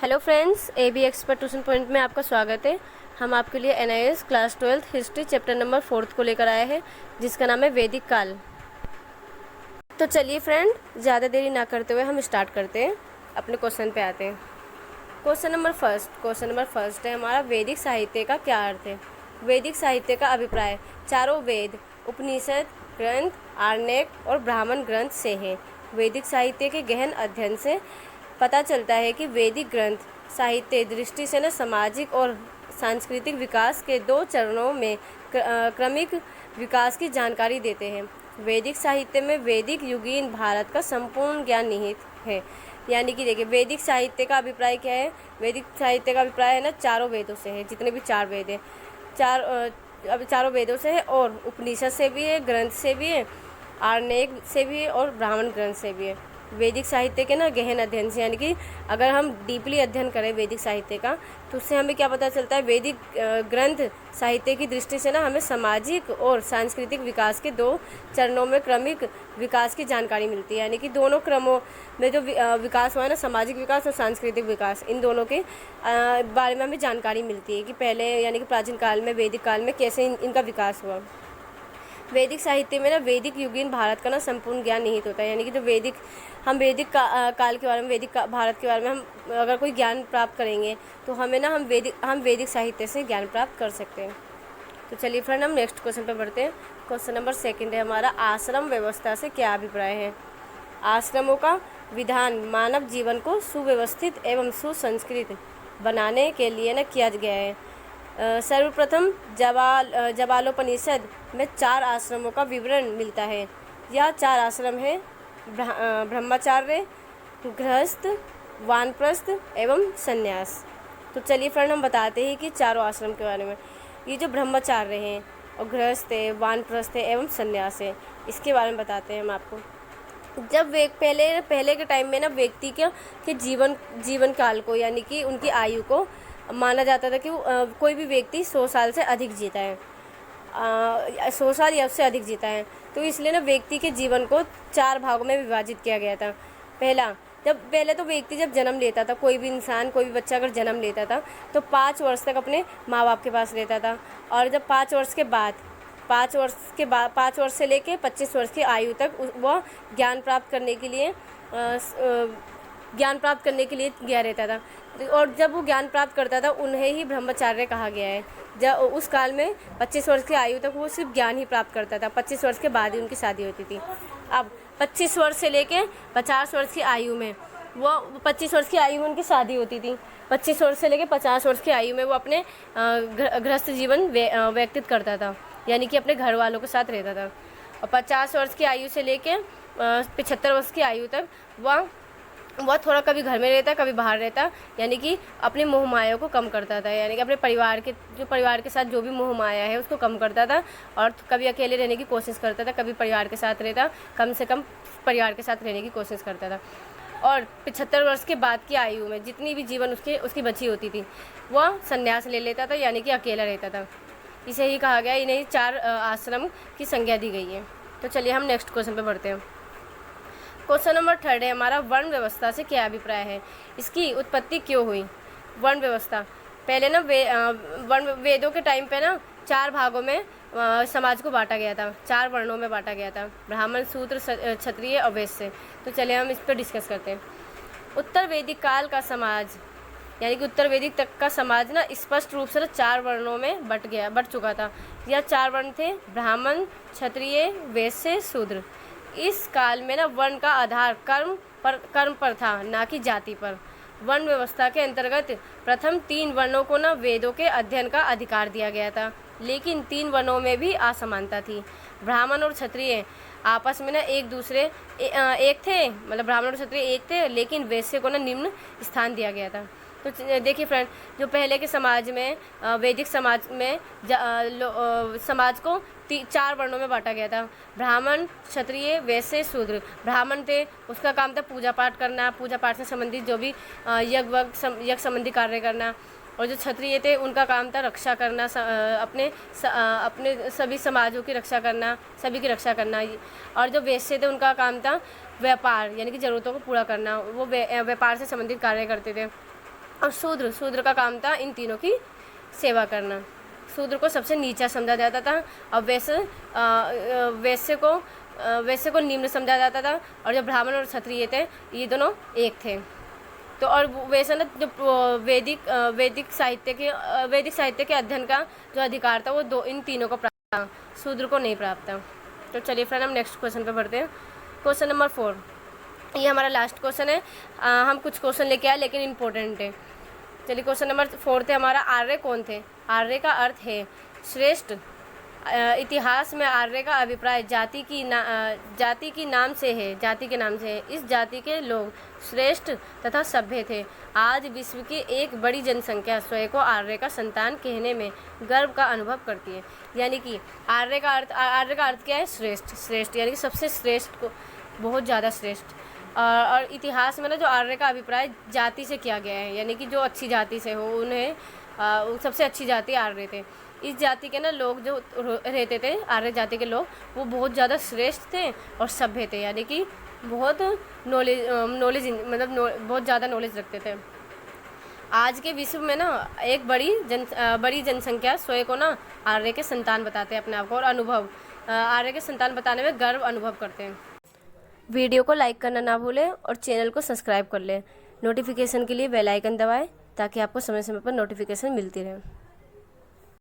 Hello friends, AB expert tuition point में आपका स्वागत है। हम आपके लिए NIS class 12 history chapter number 4 को लेकर आए हैं, जिसका नाम है वैदिक काल। तो चलिए फ्रेंड, ज़्यादा देरी ना करते हुए हम स्टार्ट करते हैं, अपने क्वेश्चन पे आते हैं। क्वेश्चन नंबर फर्स्ट है हमारा, वैदिक साहित्य का क्या अर्थ है। वैदिक साहित्य का अभिप्राय चारों वेद, उपनिषद ग्रंथ, आरण्यक और ब्राह्मण ग्रंथ से है। वैदिक साहित्य के गहन अध्ययन से पता चलता है कि वैदिक ग्रंथ साहित्य दृष्टि से न सामाजिक और सांस्कृतिक विकास के दो चरणों में क्रमिक विकास की जानकारी देते हैं। वैदिक साहित्य में वैदिक युगीन भारत का संपूर्ण ज्ञान निहित है। यानी कि देखिए, वैदिक साहित्य का अभिप्राय क्या है। वैदिक साहित्य का अभिप्राय है ना, चारों वेदों से है, जितने भी चार वेद हैं, चारों वेदों से है, और उपनिषद से भी है, ग्रंथ से भी है, आरण्यक से भी है और ब्राह्मण ग्रंथ से भी है। वैदिक साहित्य के ना गहन अध्ययन से, यानी कि अगर हम डीपली अध्ययन करें वैदिक साहित्य का, तो उससे हमें क्या पता चलता है। वैदिक ग्रंथ साहित्य की दृष्टि से ना हमें सामाजिक और सांस्कृतिक विकास के दो चरणों में क्रमिक विकास की जानकारी मिलती है। यानी कि दोनों क्रमों में जो विकास हुआ है ना, सामाजिक विकास और सांस्कृतिक विकास, इन दोनों के बारे में हमें जानकारी मिलती है कि पहले यानी कि प्राचीन काल में, वैदिक काल में कैसे इनका विकास हुआ। वैदिक साहित्य में ना वैदिक युगीन भारत का ना संपूर्ण ज्ञान निहित होता है। यानी कि जो वैदिक काल के बारे में, भारत के बारे में हम अगर कोई ज्ञान प्राप्त करेंगे, तो हमें ना हम वैदिक साहित्य से ज्ञान प्राप्त कर सकते हैं। तो चलिए फ्रेंड, हम नेक्स्ट क्वेश्चन पे बढ़ते हैं। क्वेश्चन नंबर 2 है हमारा, आश्रम व्यवस्था से क्या अभिप्राय है। आश्रमों का विधान मानव जीवन को सुव्यवस्थित एवं सुसंस्कृत बनाने के लिए न किया गया है। सर्वप्रथम जबालोपनिषद में 4 आश्रमों का विवरण मिलता है। यह 4 आश्रम है ब्रह्मचार्य, गृहस्थ, वानप्रस्थ एवं संन्यास। तो चलिए फ्रेंड, हम बताते हैं कि चारों आश्रम के बारे में। ये जो ब्रह्मचार्य हैं और गृहस्थ है, वानप्रस्थ है एवं संन्यास है, इसके बारे में बताते हैं हम आपको। जब पहले के टाइम में ना व्यक्ति के जीवन काल को, यानी कि उनकी आयु को माना जाता था कि कोई भी व्यक्ति 100 साल से अधिक जीता है, 100 साल या उससे अधिक जीता है। तो इसलिए ना व्यक्ति के जीवन को 4 भागों में विभाजित किया गया था। पहले तो व्यक्ति जब जन्म लेता था, कोई भी इंसान, कोई भी बच्चा अगर जन्म लेता था, तो 5 वर्ष तक अपने माँ बाप के पास रहता था। और जब 5 वर्ष से लेकर 25 वर्ष की आयु तक वह ज्ञान प्राप्त करने के लिए गया रहता था। और जब वो ज्ञान प्राप्त करता था, उन्हें ही ब्रह्मचार्य कहा गया है। जब उस काल में 25 वर्ष की आयु तक वो सिर्फ ज्ञान ही प्राप्त करता था। 25 वर्ष के बाद ही उनकी शादी होती थी। अब 25 वर्ष से लेके 50 वर्ष की आयु में, वो 25 वर्ष की आयु में उनकी शादी होती थी। 25 वर्ष से लेके 50 वर्ष की आयु में वो अपने गृहस्थ जीवन व्यतीत करता था, यानी कि अपने घर वालों के साथ रहता था। और 50 वर्ष की आयु से लेके 75 वर्ष की आयु तक वह थोड़ा कभी घर में रहता, कभी बाहर रहता, यानी कि अपने मोह माया को कम करता था। यानी कि अपने परिवार के साथ जो भी मोह माया है उसको कम करता था, और कभी अकेले रहने की कोशिश करता था, कभी परिवार के साथ रहता, कम से कम परिवार के साथ रहने की कोशिश करता था। और 75 वर्ष के बाद की आयु में जितनी भी जीवन उसकी बची होती थी, वह संन्यास ले लेता था, यानी कि अकेला रहता था। इसे ही कहा गया, इन्हें 4 आश्रम की संज्ञा दी गई है। तो चलिए हम नेक्स्ट क्वेश्चन पे बढ़ते हैं। क्वेश्चन नंबर 3 है हमारा, वर्ण व्यवस्था से क्या अभिप्राय है। इसकी उत्पत्ति क्यों हुई। वर्ण व्यवस्था, पहले ना वेदों के टाइम पे ना 4 भागों में समाज को बांटा गया था, 4 वर्णों में बांटा गया था, ब्राह्मण, शूद्र, क्षत्रिय और वैश्य। तो चलिए हम इस पर डिस्कस करते हैं। उत्तर वैदिक काल का समाज, यानी कि उत्तर वैदिक तक का समाज ना स्पष्ट रूप से 4 वर्णों में बट चुका था। यह 4 वर्ण थे, ब्राह्मण, क्षत्रिय, वैश्य, शूद्र। इस काल में ना वर्ण का आधार कर्म पर था, ना कि जाति पर। वर्ण व्यवस्था के अंतर्गत प्रथम 3 वर्णों को ना वेदों के अध्ययन का अधिकार दिया गया था, लेकिन 3 वर्णों में भी असमानता थी। ब्राह्मण और क्षत्रिय आपस में ना एक थे, मतलब ब्राह्मण और क्षत्रिय एक थे, लेकिन वैश्य को ना निम्न स्थान दिया गया था। तो देखिए फ्रेंड, जो पहले के समाज में, वैदिक समाज में समाज को 4 वर्णों में बांटा गया था, ब्राह्मण, क्षत्रिय, वैश्य, शूद्र। ब्राह्मण थे, उसका काम था पूजा पाठ करना, पूजा पाठ से संबंधित जो भी यज्ञ संबंधी कार्य करना। और जो क्षत्रिय थे, उनका काम था रक्षा करना, अपने सभी समाजों की रक्षा करना, सभी की रक्षा करना। और जो वैश्य थे, उनका काम था व्यापार, यानी कि ज़रूरतों को पूरा करना, वो व्यापार से संबंधित कार्य करते थे। और शूद्र, शूद्र का काम था इन तीनों की सेवा करना। शूद्र को सबसे नीचा समझा जाता था और वैश्य को निम्न समझा जाता था। और जो ब्राह्मण और क्षत्रिय थे ये दोनों एक थे। तो और वैसे ना जो वैदिक साहित्य के अध्ययन का जो अधिकार था वो इन तीनों को प्राप्त था, शूद्र को नहीं प्राप्त था। तो चलिए फ्रेंड हम नेक्स्ट क्वेश्चन पे बढ़ते हैं। क्वेश्चन नंबर 4, ये हमारा लास्ट क्वेश्चन है। हम कुछ क्वेश्चन लेके आए लेकिन इम्पोर्टेंट है। चलिए क्वेश्चन नंबर 4 थे हमारा, आर्य कौन थे? आर्य का अर्थ है श्रेष्ठ। इतिहास में आर्य का अभिप्राय जाति के नाम से है। इस जाति के लोग श्रेष्ठ तथा सभ्य थे। आज विश्व की एक बड़ी जनसंख्या स्वयं को आर्य का संतान कहने में गर्व का अनुभव करती है। यानी कि आर्य का अर्थ क्या है? श्रेष्ठ यानी कि सबसे श्रेष्ठ को, बहुत ज़्यादा श्रेष्ठ। और इतिहास में ना जो आर्य का अभिप्राय जाति से किया गया है, यानी कि जो अच्छी जाति से हो उन्हें सबसे अच्छी जाति आर्य थे। इस जाति के ना लोग जो रहते थे, आर्य जाति के लोग, वो बहुत ज़्यादा श्रेष्ठ थे और सभ्य थे। यानी कि बहुत नॉलेज बहुत ज़्यादा नॉलेज रखते थे। आज के विश्व में ना एक बड़ी जनसंख्या स्वयं को ना आर्य के संतान बताते हैं अपने आप को, और आर्य के संतान बताने में गर्व अनुभव करते हैं। वीडियो को लाइक करना ना भूलें और चैनल को सब्सक्राइब कर लें। नोटिफिकेशन के लिए बेल आइकन दबाएं ताकि आपको समय समय पर नोटिफिकेशन मिलती रहे।